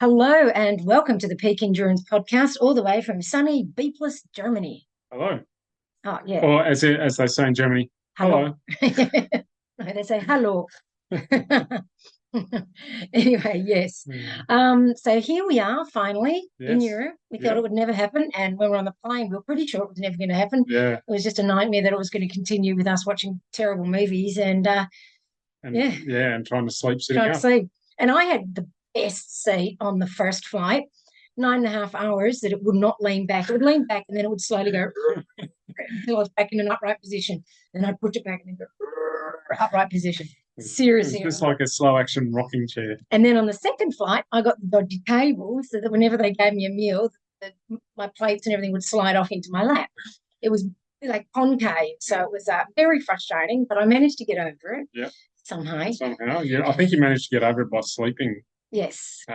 Hello and welcome to the Peak Endurance Podcast, all the way from sunny, beepless Germany. Hello. Oh, yeah. Or as they say in Germany, Hello. hello. No, they say hello. Anyway, yes. Mm. So here we are finally in Yes. Europe. We thought Yeah. it would never happen. And when we were on the plane, we were pretty sure it was never going to happen. Yeah. It was just a nightmare that it was going to continue with us watching terrible movies and And yeah, yeah, and trying to sleep sitting trying to up. sleep. And I had the best seat on the first flight, 9.5 hours that it would not lean back. It would lean back and then it would slowly go until I was back in an upright position. Then I'd put it back and then go upright position. It was Seriously. just like a slow action rocking chair. And then on the second flight, I got the dodgy table so that whenever they gave me a meal, my plates and everything would slide off into my lap. It was like concave. So it was very frustrating, but I managed to get over it. Yeah. Somehow. Yeah. I think you managed to get over it by sleeping. Yes.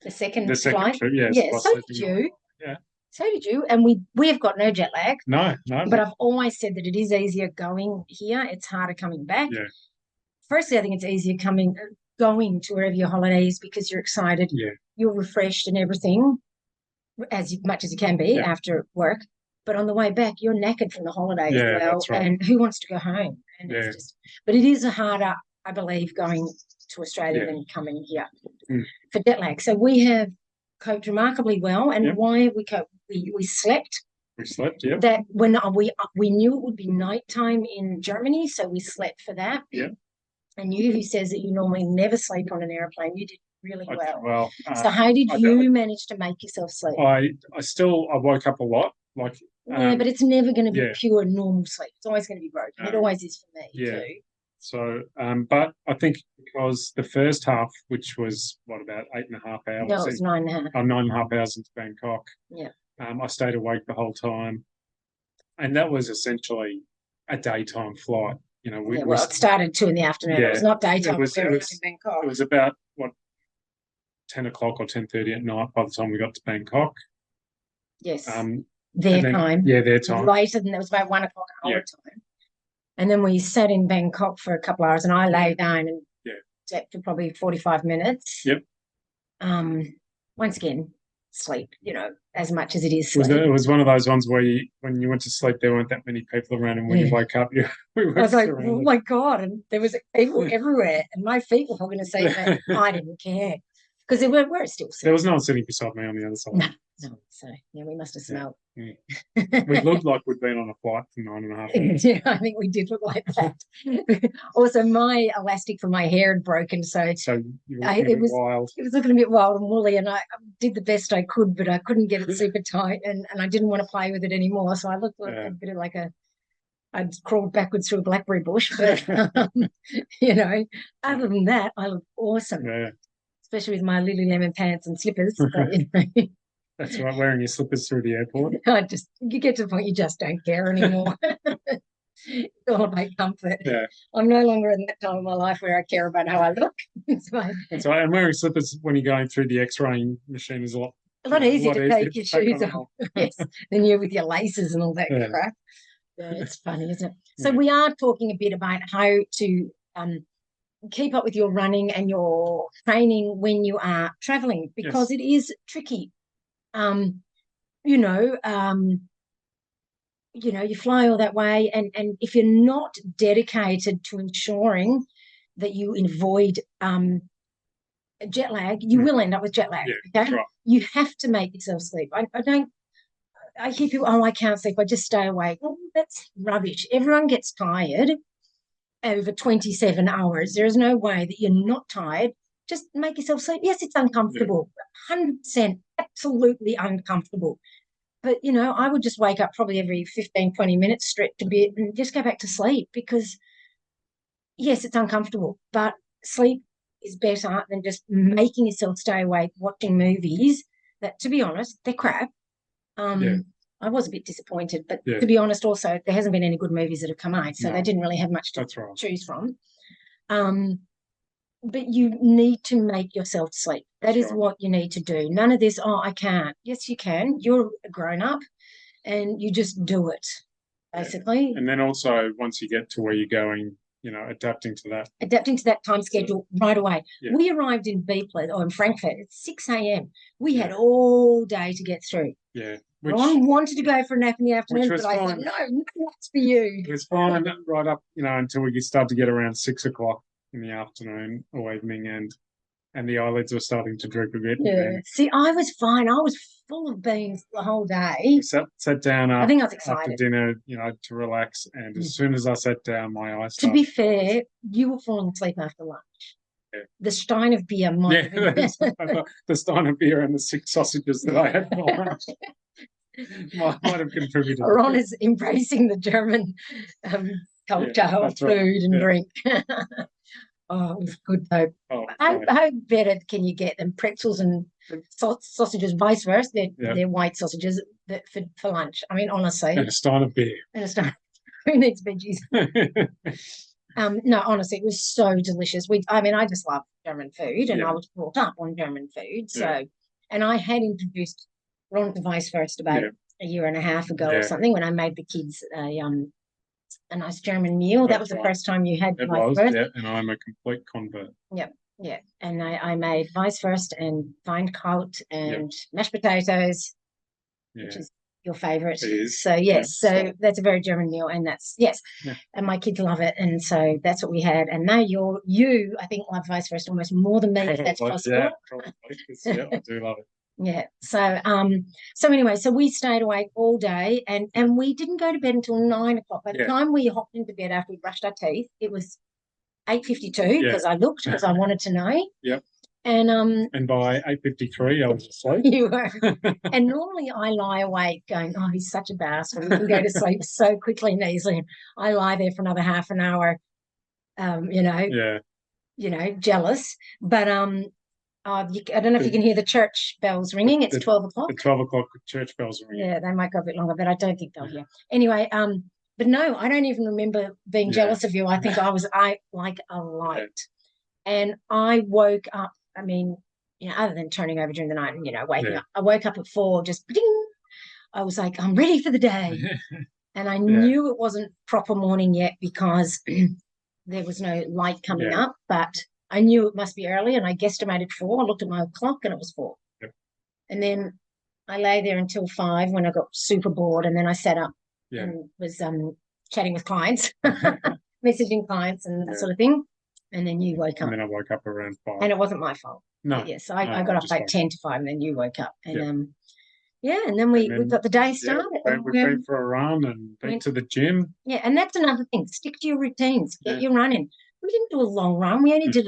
The second The second flight. trip, yes. Yeah, By so did sleeping. you. Yeah. So did you. And we have got no jet lag. No. But I've always said that it is easier going here. It's harder coming back. Yeah. Firstly, I think it's easier going to wherever your holiday is because you're excited. Yeah. You're refreshed and everything, as much as you can be after work. But on the way back, you're knackered from the holiday as well. That's right. And who wants to go home? And it's just, but it is harder, I believe, going to Australia than coming here for jet lag. So we have coped remarkably well. And why have we coped? We slept. We slept, yeah. That when we knew it would be nighttime in Germany, so we slept for that. Yeah. And you, who says that you normally never sleep on an airplane, you did really well. So how did you manage to make yourself sleep? I woke up a lot. Yeah, but it's never going to be pure normal sleep. It's always going to be broken. It always is for me too. So, but I think because the first half, which was about 8.5 hours. No, it was 9.5. 9.5 hours into Bangkok. Yeah. I stayed awake the whole time, and that was essentially a daytime flight. It started 2 in the afternoon. Yeah, it was not daytime. It was in Bangkok. It was about 10 o'clock or 10:30 at night by the time we got to Bangkok. Yes. Their time. Yeah, their time. Later than that, was about 1 o'clock our time. And then we sat in Bangkok for a couple of hours, and I lay down and slept for probably 45 minutes. Yep. Once again, sleep, as much as it is sleep. It was one of those ones where when you went to sleep, there weren't that many people around, and when you woke up, we were. I was like, oh my God, and there was people everywhere, and my feet were hogging a seat, but I didn't care because there were still sitting. There was no one sitting beside me on the other side. No. So we must have smelled. Yeah. We looked like we'd been on a flight for 9.5 hours. Yeah, I think we did look like that. Also, my elastic for my hair had broken, so it was wild. It was looking a bit wild and woolly, and I did the best I could, but I couldn't get it super tight, and I didn't want to play with it anymore. So I looked like a bit of like I'd crawled backwards through a blackberry bush, but other than that, I looked awesome. Yeah. Especially with my Lululemon pants and slippers. That's right, wearing your slippers through the airport. You get to the point you just don't care anymore. It's all about comfort. Yeah. I'm no longer in that time of my life where I care about how I look. That's right. And wearing slippers when you're going through the X-ray machine is a lot easier to take your shoes off. Yes, than you with your laces and all that crap. Yeah, it's funny, isn't it? So we are talking a bit about how to keep up with your running and your training when you are traveling, because it is tricky. You fly all that way, and if you're not dedicated to ensuring that you avoid jet lag, you will end up with jet lag. Okay, right. You have to make yourself sleep. I hear people, I can't sleep, I just stay awake. Well, that's rubbish. Everyone gets tired over 27 hours. There is no way that you're not tired. Just make yourself sleep. Yes, it's uncomfortable. 100% absolutely uncomfortable. But, I would just wake up probably every 15, 20 minutes, stretch a bit and just go back to sleep because, yes, it's uncomfortable, but sleep is better than just making yourself stay awake watching movies that, to be honest, they're crap. I was a bit disappointed, but to be honest, also, there hasn't been any good movies that have come out, so they didn't really have much to choose from. But you need to make yourself sleep. That is what you need to do. None of this, I can't. Yes, you can. You're a grown-up, and you just do it, basically. And then also, once you get to where you're going, adapting to that. Adapting to that time schedule right away. Yeah. We arrived in Beepler, or in Frankfurt, at 6 a.m. We had all day to get through. Yeah. Ron wanted to go for a nap in the afternoon, but I said, no, that's for you. It was fine right up, until we start to get around 6 o'clock in the afternoon or evening, and the eyelids were starting to droop a bit. Yeah. See, I was fine. I was full of beans the whole day. Sat down I think I was excited. after dinner, to relax. And as soon as I sat down, my eyes started. To be fair, you were falling asleep after lunch. Yeah. The stein of beer might have been the stein of beer and the 6 sausages that I had for lunch might have contributed. Ron is embracing the German culture of food and drink. Oh, it was good though. How better can you get than pretzels and sausages, vice versa? They're white sausages for lunch. I mean, honestly. And a stein of beer. And a stein. Who needs veggies? No, honestly, it was so delicious. I just love German food, and I was brought up on German food. So, and I had introduced Ron to Vice First about a year and a half ago or something, when I made the kids a nice German meal. That was the first time you had Vice First. Yeah, and I'm a complete convert. Yeah. And I made Vice First and Weinkraut and mashed potatoes, which is your favorite. So yes, so that's a very German meal, and and my kids love it, and so that's what we had. And now you I think love Vice First almost more than me, if that's possible. Yeah, probably. I do love it. Yeah. So anyway, so we stayed awake all day, and we didn't go to bed until 9 o'clock. By the time we hopped into bed after we brushed our teeth, it was 8:52 because I looked, because I wanted to know. Yep. And by 8:53 I was asleep. You were. And normally I lie awake going, oh, he's such a bastard. We can go to sleep so quickly and easily. I lie there for another half an hour, jealous. But I don't know if you can hear the church bells ringing. It's 12 o'clock. The 12 o'clock church bells are ringing. Yeah, they might go a bit longer, but I don't think they'll hear. Anyway, but no, I don't even remember being jealous of you. I think I like a light. And I woke up, other than turning over during the night and, waking up, I woke up at 4, just ding. I was like, I'm ready for the day. And I knew it wasn't proper morning yet because there was no light coming up, but I knew it must be early, and I guesstimated 4. I looked at my clock and it was 4. Yep. And then I lay there until 5 when I got super bored, and then I sat up and was chatting with clients, messaging clients and that sort of thing. And then you woke up. And then I woke up around 5. And it wasn't my fault. No. Yes, I got up like 10 to 5, and then you woke up. And and then we got the day started. We went for a run and went to the gym. Yeah, and that's another thing. Stick to your routines. Get your running. We didn't do a long run. We only did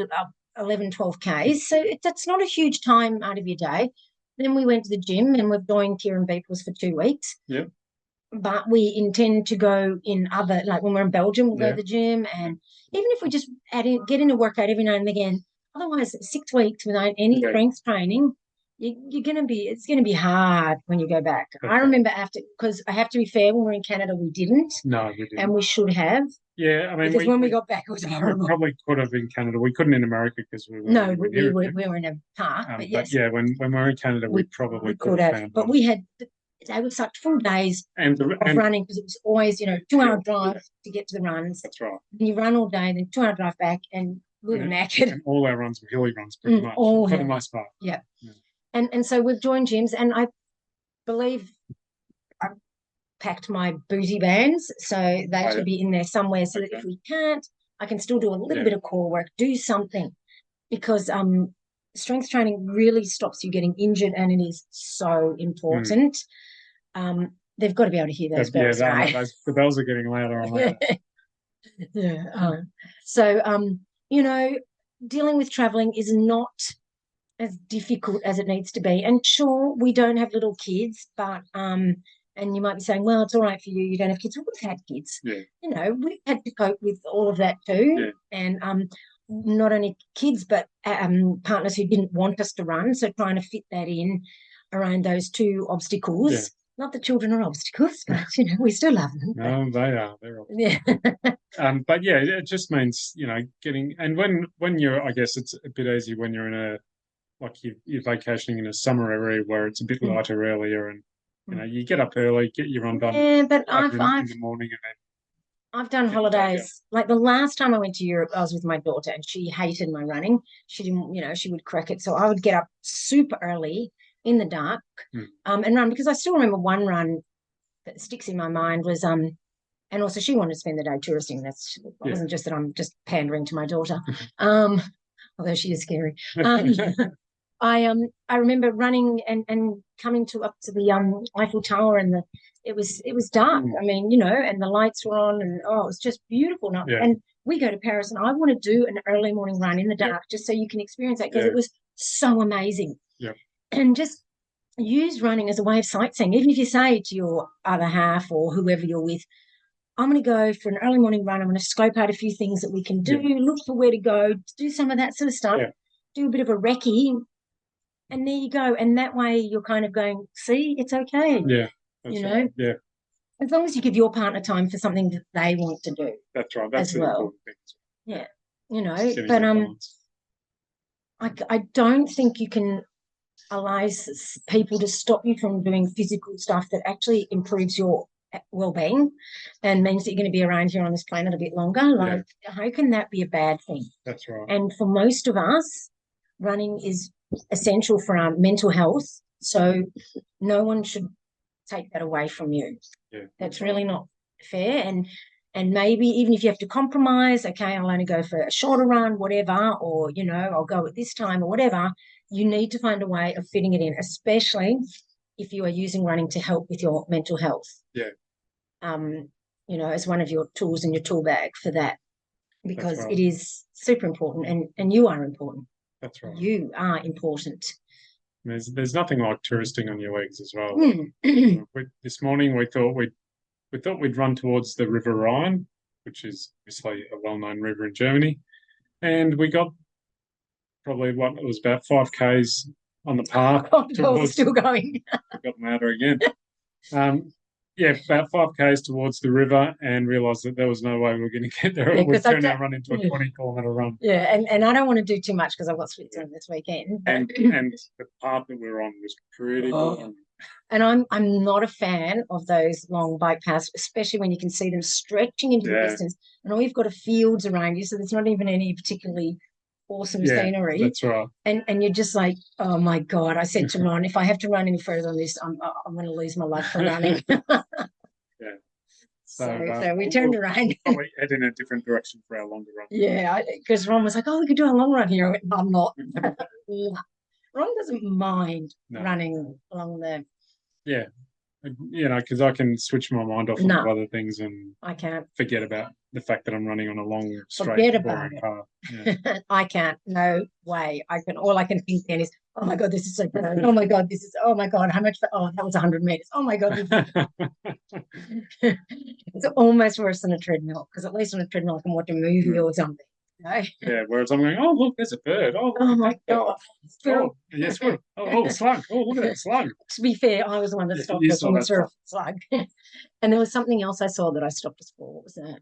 11, 12 Ks. So that's not a huge time out of your day. Then we went to the gym, and we've joined Kieran Beeples for 2 weeks. Yep. But we intend to go in other, like when we're in Belgium, we'll go to the gym. And even if we just get in a workout every now and again, otherwise 6 weeks without any strength training, it's going to be hard when you go back. I remember because I have to be fair, when we were in Canada, we didn't. No, we didn't. And we should have. Yeah, because when we got back, it was horrible. We probably could have in Canada. We couldn't in America because we were. No, we were in a park. But yes. When we were in Canada, we probably could have. But we had. They were such full days of running, because it was always, 2-hour drive to get to the runs. That's right. And you run all day, then 2-hour drive back, and we were knackered. And all our runs were hilly runs, pretty much, for the most part. Yeah. And so we've joined gyms, and I believe I packed my booty bands, so they should be in there somewhere, so that if we can't, I can still do a little bit of core work, do something, because strength training really stops you getting injured, and it is so important. They've got to be able to hear those bells. The bells are getting louder and louder. So, dealing with traveling is not as difficult as it needs to be. And sure, we don't have little kids, but and you might be saying, well, it's all right for you, you don't have kids. Well, we've had kids. Yeah. We've had to cope with all of that too. And not only kids, but partners who didn't want us to run. So trying to fit that in around those two obstacles. Yeah. Not that children are obstacles, but we still love them. No, they are. They're obstacles. But yeah, it just means getting. And when you're, I guess it's a bit easy when you're in you're vacationing in a summer area where it's a bit lighter earlier, and you get up early, get your run done. Yeah, but in the morning, and then I've done holidays. Like the last time I went to Europe, I was with my daughter and she hated my running. She didn't, she would crack it. So I would get up super early in the dark and run, because I still remember one run that sticks in my mind was and also she wanted to spend the day touristing. It wasn't just that I'm just pandering to my daughter. Although she is scary. I remember running and coming up to the Eiffel Tower, and it was dark. I mean, and the lights were on, and it was just beautiful. And we go to Paris, and I want to do an early morning run in the dark just so you can experience that, because it was so amazing. Yeah. And just use running as a way of sightseeing. Even if you say to your other half or whoever you're with, I'm going to go for an early morning run. I'm going to scope out a few things that we can do, look for where to go, do some of that sort of stuff, do a bit of a recce. And there you go. And that way you're kind of going, see, it's okay. Yeah. That's right. Yeah. As long as you give your partner time for something that they want to do. That's right. That's as well. Yeah. But I don't think you can allow people to stop you from doing physical stuff that actually improves your well-being and means that you're going to be around here on this planet a bit longer. Like, how can that be a bad thing? That's right. And for most of us, running is essential for our mental health. So no one should take that away from you. Yeah, that's really not fair. And maybe even if you have to compromise, okay, I'll only go for a shorter run, whatever, or, I'll go at this time or whatever, you need to find a way of fitting it in, especially if you are using running to help with your mental health. Yeah. As one of your tools in your tool bag for that, because it is super important, and you are important. That's right. You are important. There's nothing like touristing on your legs as well. This morning we thought we'd run towards the River Rhine, which is obviously a well-known river in Germany, and we got probably it was about 5Ks on the path. Oh, still going. Got louder again. About 5Ks towards the river, and realised that there was no way we were going to get there. We'd turn our run into a 20-kilometre run. Yeah, and I don't want to do too much because I've got Switzerland this weekend. And the path that we were on was pretty long. And I'm not a fan of those long bike paths, especially when you can see them stretching into the distance, and all you've got are fields around you, so there's not even any particularly awesome scenery. That's right. And you're just like, oh my God. I said to Ron, if I have to run any further on this, I'm going to lose my life for running. So we turned around. Probably head in a different direction for our longer run. Yeah, because Ron was like, oh, we could do a long run here. I went, I'm not. Ron doesn't mind running along there. Yeah. Because I can switch my mind off of other things, and I can't forget about the fact that I'm running on a long, straight, boring path. Yeah. I can't. No way. All I can think then is, oh my God, this is so good. Oh my God, oh my God, how much? Oh, that was 100 meters. Oh my God. It's almost worse than a treadmill, because at least on a treadmill I can watch a movie or something. Yeah, whereas I'm going, oh, look, there's a bird. Oh my God. Yes, good. Oh, slug. Oh, look at that slug. To be fair, I was the one that stopped us when we saw a slug. And there was something else I saw that I stopped us for. What was that?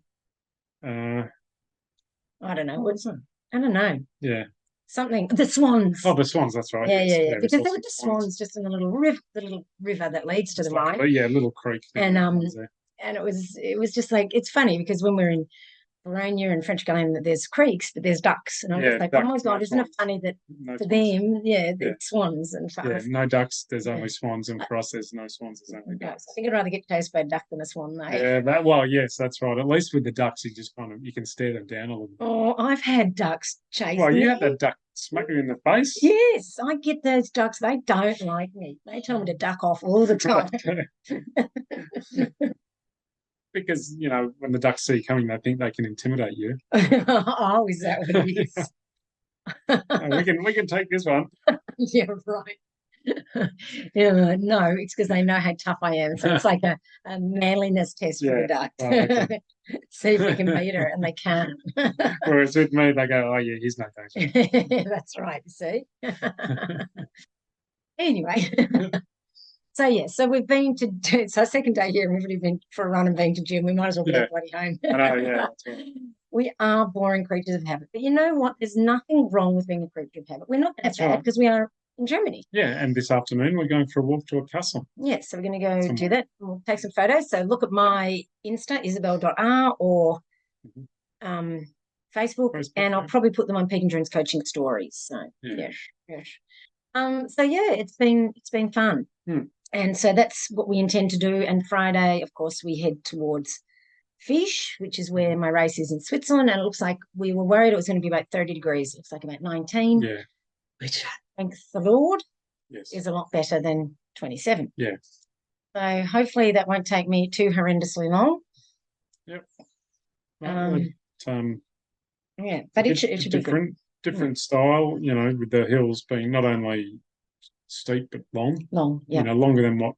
I don't know. What's that? I don't know. Yeah. Something. The swans. Oh, the swans, that's right. Yeah. Because there were just swans just in the little river that leads to the Rhine. Yeah, little creek. And it was just like, it's funny because when we're in Verona and French Guiana, there's creeks, but there's ducks. And I'm just like, oh my God, isn't it funny that for them, it's swans, and for us. No ducks, there's only swans, and for us, there's no swans, there's only ducks. I think I'd rather get chased by a duck than a swan, though. Yeah, yes, that's right. At least with the ducks, you just you can stare them down a little bit. Oh, I've had ducks chase me. Well, you had that duck smack you in the face? Yes, I get those ducks. They don't like me. They tell me to duck off all the time. Because, when the ducks see you coming, they think they can intimidate you. Oh, is that what it is? We can take this one. Yeah, right. No, it's because they know how tough I am. So it's like a manliness test for the duck. Okay. See if we can beat her, and they can't. Whereas with me, they go, oh, yeah, he's no thanks. That's right, you see. Anyway. So we've been it's our second day here, and we've already been for a run and been to gym. We might as well go bloody home. I know, yeah. Right. We are boring creatures of habit. But you know what? There's nothing wrong with being a creature of habit. We're not that bad because we are, in Germany. Yeah, and this afternoon we're going for a walk to a castle. Yeah, so we're going to go do that. We'll take some photos. So look at my Insta, isabel.r, or Facebook, and I'll probably put them on Pete and Dream's coaching stories. So yes. So yeah, it's been fun. And so that's what we intend to do. And Friday, of course, we head towards Fish, which is where my race is in Switzerland. And it looks like we were worried it was going to be about 30 degrees. It looks like about 19. Yeah. Which, thanks the Lord, is a lot better than 27. Yeah. So hopefully that won't take me too horrendously long. Yep. Yeah, but it should be different style, with the hills being not only steep but long. Yeah. Longer than what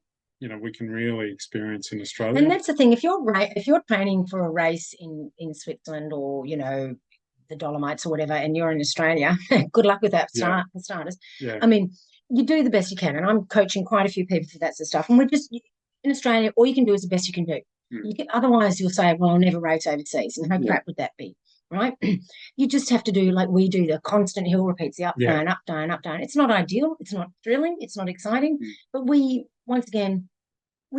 we can really experience in Australia. And that's the thing. If you're training for a race in Switzerland or the Dolomites or whatever, and you're in Australia, good luck with that for starters. Yeah. I mean, you do the best you can, and I'm coaching quite a few people for that sort of stuff. And we're just in Australia. All you can do is the best you can do. Otherwise, you'll say, "Well, I'll never race overseas," and how crap would that be? Right? You just have to do like we do, the constant hill repeats, the up, down, up, down, up, down. It's not ideal. It's not thrilling. It's not exciting. But we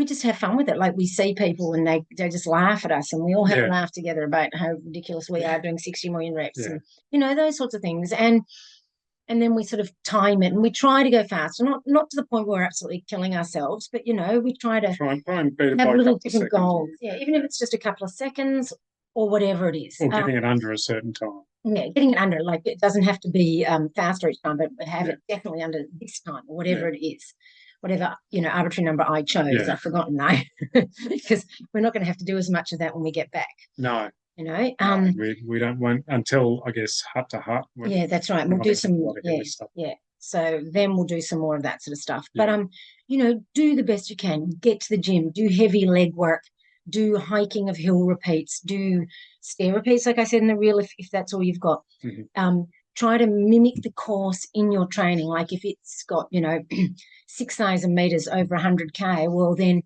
just have fun with it. Like we see people and they just laugh at us, and we all have to laugh together about how ridiculous we are doing 60 million reps and, those sorts of things. And then we sort of time it, and we try to go faster, not to the point where we're absolutely killing ourselves, but, we try to and beat it have by little different goals. Yeah, even if it's just a couple of seconds or whatever it is. Or getting it under a certain time. Yeah, getting it under, like it doesn't have to be faster each time, but have it definitely under this time or whatever it is. Whatever, arbitrary number I chose. I've forgotten now because we're not going to have to do as much of that when we get back. No. We don't want until, I guess, hut to hut. Yeah, that's right. We'll do some, So then we'll do some more of that sort of stuff. But, do the best you can. Get to the gym. Do heavy leg work. Do hiking of hill repeats. Do stair repeats, like I said in the reel, if that's all you've got. Try to mimic the course in your training. Like if it's got, 6,000 meters over 100K, well then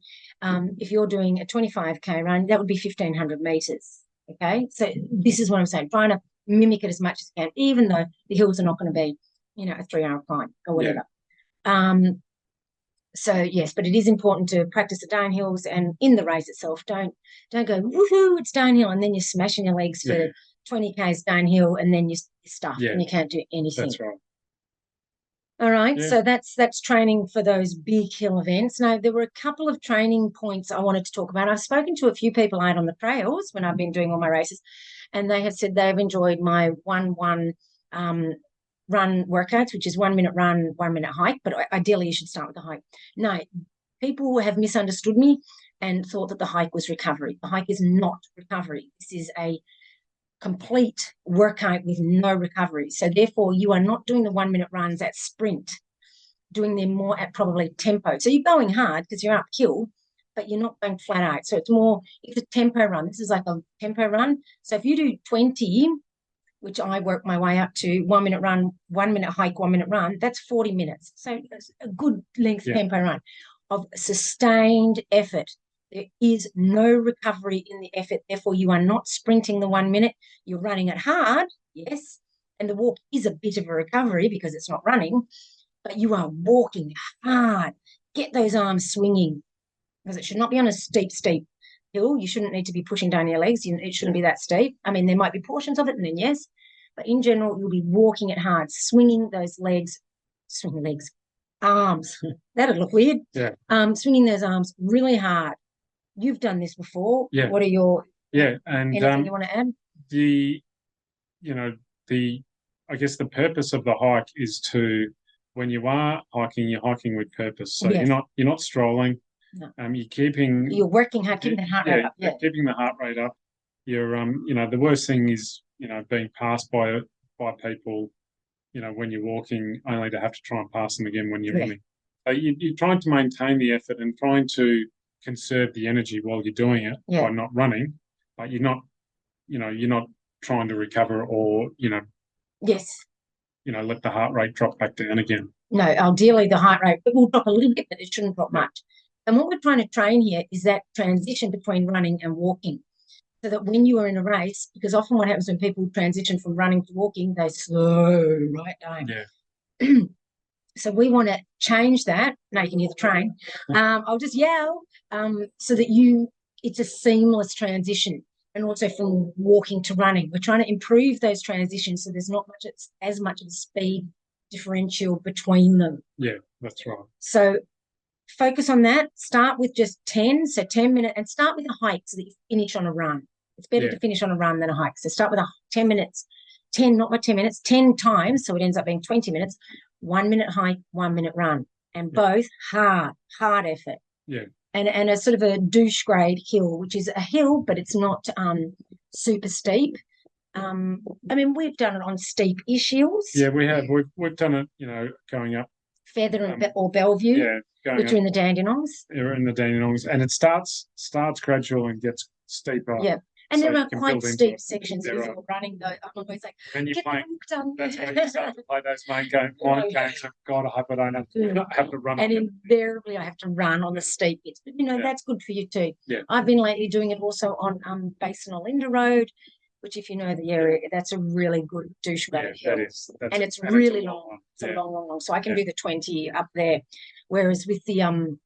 if you're doing a 25K run, that would be 1,500 meters. Okay. So this is what I'm saying, trying to mimic it as much as you can, even though the hills are not going to be, a 3-hour climb or whatever. So yes, but it is important to practice the downhills, and in the race itself, don't go, woohoo, it's downhill, and then you're smashing your legs for 20Ks downhill, and then you're stuffed and you can't do anything. That's right. All right, so that's training for those big hill events. Now, there were a couple of training points I wanted to talk about. I've spoken to a few people out on the trails when I've been doing all my races, and they have said they've enjoyed my 1-1 run workouts, which is 1 minute run, 1 minute hike, but ideally you should start with the hike. No, people have misunderstood me and thought that the hike was recovery. The hike is not recovery. This is a complete workout with no recovery. So therefore you are not doing the 1 minute runs at sprint, doing them more at probably tempo. So you're going hard because you're uphill, but you're not going flat out. So it's more, it's a tempo run. This is like a tempo run. So if you do 20, which I work my way up to, 1 minute run, 1 minute hike, 1 minute run, that's 40 minutes. So it's a good length tempo run of sustained effort. There is no recovery in the effort. Therefore, you are not sprinting the 1 minute. You're running it hard, yes, and the walk is a bit of a recovery because it's not running, but you are walking hard. Get those arms swinging, because it should not be on a steep hill. You shouldn't need to be pushing down your legs. It shouldn't be that steep. I mean, there might be portions of it, and then yes, but in general, you'll be walking it hard, swinging those legs, arms. That'd look weird. Yeah. Swinging those arms really hard. You've done this before. Yeah. What are your and anything you want to add? I guess the purpose of the hike is to, when you are hiking, you're hiking with purpose. So you're not strolling. No. You're working hard, keeping the heart rate up. Yeah. Keeping the heart rate up. You're the worst thing is, being passed by people, when you're walking, only to have to try and pass them again when you're running. So you're trying to maintain the effort and trying to conserve the energy while you're doing it by not running, but you're not trying to recover or, let the heart rate drop back down again. No, ideally the heart rate, it will drop a little bit, but it shouldn't drop much. And what we're trying to train here is that transition between running and walking, so that when you are in a race, because often what happens when people transition from running to walking, they slow right down. Yeah. So we want to change that. Now you can hear the train. I'll just yell so that it's a seamless transition. And also from walking to running. We're trying to improve those transitions so there's not as much of a speed differential between them. Yeah, that's right. So focus on that. Start with just 10, so 10 minutes, and start with a hike so that you finish on a run. It's better to finish on a run than a hike. So start with 10 minutes, 10, not by 10 minutes, 10 times, so it ends up being 20 minutes, 1 minute hike, 1 minute run, and both hard effort. Yeah. And a sort of a douche grade hill, which is a hill, but it's not super steep. I mean, we've done it on steep-ish hills. Yeah, we have. We've done it, going up Feather or Bellevue. Yeah, which are in the Dandenongs. They're in the Dandenongs, and it starts gradual and gets steeper. Yeah. And there are quite steep sections before running, though. I'm always like, get the walk done. That's why you start to play those main games of, God, I hope I don't have to run. And invariably I have to run on the steep bits. But, that's good for you too. Yeah. I've been lately doing it also on Basin Olinda Road, which, if you know the area, that's a really good douche-grade hill. And it's really long. It's a long. So I can do the 20 up there, whereas with the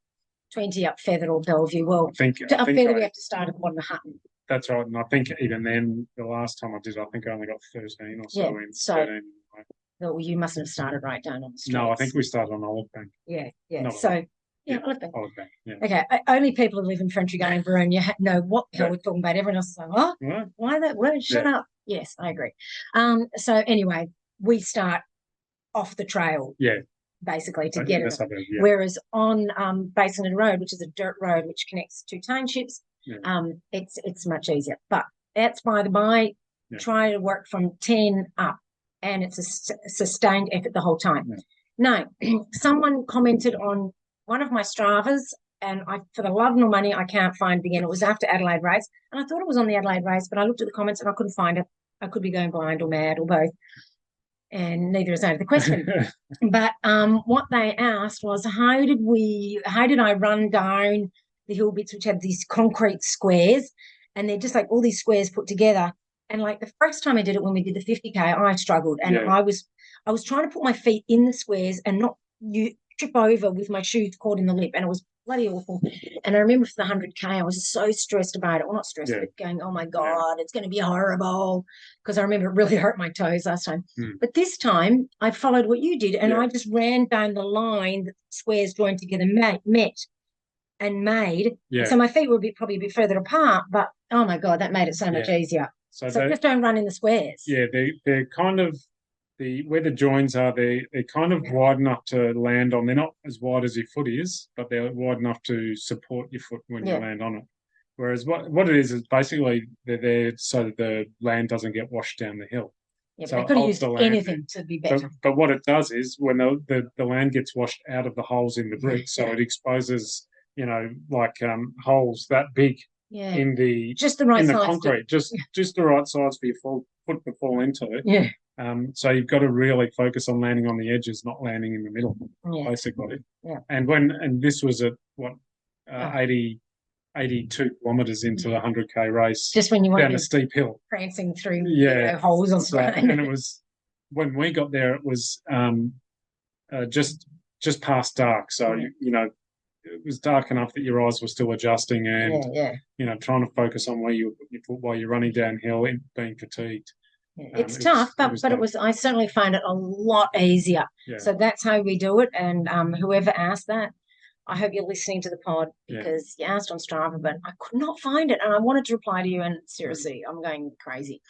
20 up Feather or Bellevue, up Feather we have to start at Hutton. That's right, and I think even then, the last time I did, I think I only got 13 or so in 13. Well, you mustn't have started right down on the streets. No, I think we started on Olive Bank. Yeah. Olive Bank. Olive Bank, yeah. Okay, only people who live in French Gully and Baroon know what the hell we're talking about. Everyone else is like, what? Why that word? Shut up. Yes, I agree. So anyway, we start off the trail. Yeah. Basically to get it. Whereas on Basin Road, which is a dirt road which connects two townships, it's much easier. But that's by the by. Try to work from 10 up, and it's a sustained effort the whole time. Now, someone commented on one of my Stravas, and for the love nor money, I can't find it again. It was after Adelaide race, and I thought it was on the Adelaide race, but I looked at the comments and I couldn't find it. I could be going blind or mad or both. And neither is out of the question. But what they asked was, how did I run down the hill bits which had these concrete squares, and they're just like all these squares put together. And like the first time I did it, when we did the 50K, I struggled, and I was trying to put my feet in the squares and not trip over with my shoes caught in the lip, and it was bloody awful. And I remember for the 100K, I was so stressed about it. Well, not stressed, but going, oh my God, it's going to be horrible, because I remember it really hurt my toes last time. But this time I followed what you did, and I just ran down the line that the squares joined together met and made. So my feet were probably a bit further apart, but oh my God, that made it so much easier. So just don't run in the squares. Yeah, they're kind of where the joins are, they're kind of wide enough to land on. They're not as wide as your foot is, but they're wide enough to support your foot when you land on it. Whereas what it is basically they're there so that the land doesn't get washed down the hill. Yeah, so they could have used anything to be better. But what it does is when the land gets washed out of the holes in the brick, so it exposes, holes that big in the concrete, just the right size for your foot to fall into it. Yeah. So you've got to really focus on landing on the edges, not landing in the middle, basically. Yeah. And this was at 82 kilometres into the 100K race. Just when you went down a steep hill, prancing through holes on and it was when we got there. It was just past dark, so it was dark enough that your eyes were still adjusting and trying to focus on where you put your foot while you're running downhill and being fatigued. It's tough, but it was. I certainly find it a lot easier. Yeah. So that's how we do it. And whoever asked that, I hope you're listening to the pod, because you asked on Strava, but I could not find it, and I wanted to reply to you. And seriously, I'm going crazy.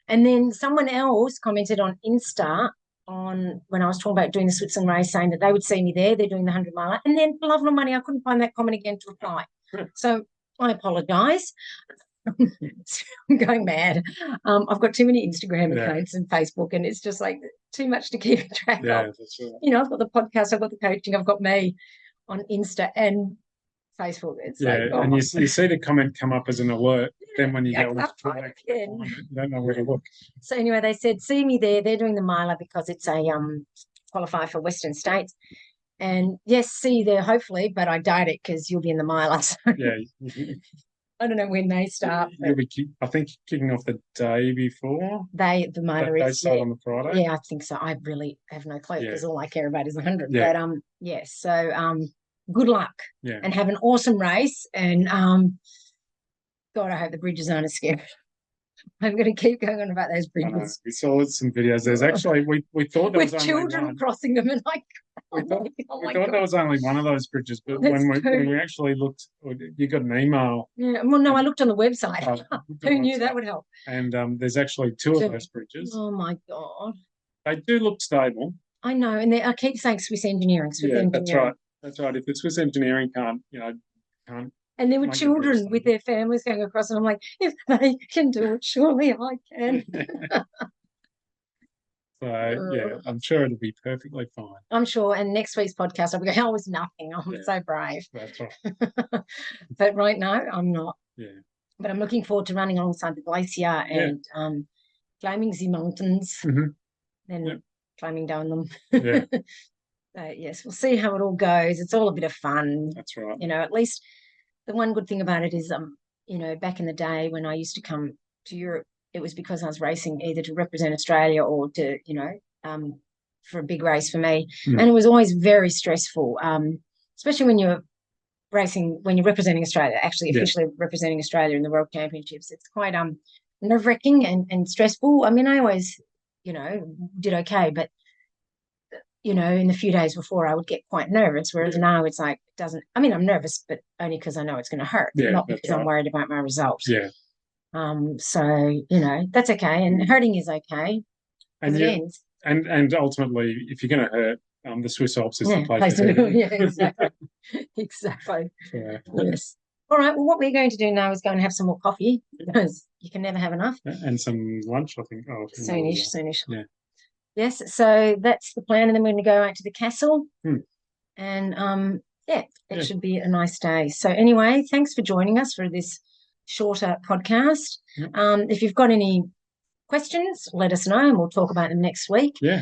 And then someone else commented on Insta when I was talking about doing the Switzerland race, saying that they would see me there. They're doing the 100 miler, and then for love nor money, I couldn't find that comment again to reply. So I apologise. I'm going mad. I've got too many Instagram accounts and Facebook, and it's just like too much to keep track of. That's right. I've got the podcast, I've got the coaching, I've got me on Insta and Facebook. It's and you see the comment come up as an alert. Then when you go you don't know where to look. So anyway, they said, see me there. They're doing the miler because it's a qualify for Western States. And yes, see you there, hopefully, but I doubt it because you'll be in the miler. So. Yeah. I don't know when they start. You'll be, I think, kicking off the day before. The motor They is start on the Friday. Yeah, I think so. I really have no clue because all I care about is 100. Yeah. But yes. So good luck. Yeah. And have an awesome race. And God, I hope the bridges aren't as scary. I'm going to keep going on about those bridges. We saw some videos. There's actually we thought there was with only children one. crossing them, and like we thought there was only one of those bridges, but when we actually looked, you got an email. Yeah, well, no, I looked on the website. Who knew that would help? And there's actually two of those bridges. Oh my God! They do look stable. I know, and I keep saying Swiss engineering. That's right. That's right. If the Swiss engineering can't. And there were children with their families going across, and I'm like, if they can do it, surely I can. So, I'm sure it'll be perfectly fine. I'm sure. And next week's podcast, I'll be going, oh, it was nothing. I'm so brave. That's right. But right now, I'm not. Yeah. But I'm looking forward to running alongside the glacier and climbing the mountains and climbing down them. Yeah. So, yes, we'll see how it all goes. It's all a bit of fun. That's right. At least the one good thing about it is, back in the day when I used to come to Europe, it was because I was racing either to represent Australia or to, for a big race for me. And it was always very stressful, especially when you're representing Australia, actually officially representing Australia in the World Championships. It's quite nerve-wracking and stressful. I mean, I always, did okay, but in the few days before I would get quite nervous, whereas now it's like, I'm nervous, but only because I know it's going to hurt, not because I'm worried about my results. Yeah. So, that's okay. And hurting is okay. And it ends. And ultimately, if you're going to hurt, the Swiss Alps is the place to hurt. Yeah, exactly. Exactly. Yeah. Yes. All right. Well, what we're going to do now is go and have some more coffee because you can never have enough. And some lunch, I think. Oh, soonish. Yeah. Yes. So that's the plan. And then we're going to go out to the castle. And it should be a nice day. So anyway, thanks for joining us for this shorter podcast. If you've got any questions, let us know and we'll talk about them next week. Yeah.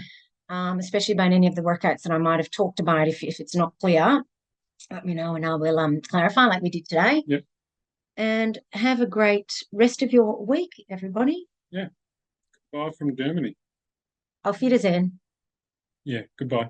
Especially about any of the workouts that I might have talked about. If it's not clear, let me know and I will clarify like we did today. Yep. And have a great rest of your week, everybody. Yeah. Goodbye from Germany. Auf Wiedersehen. Yeah, goodbye.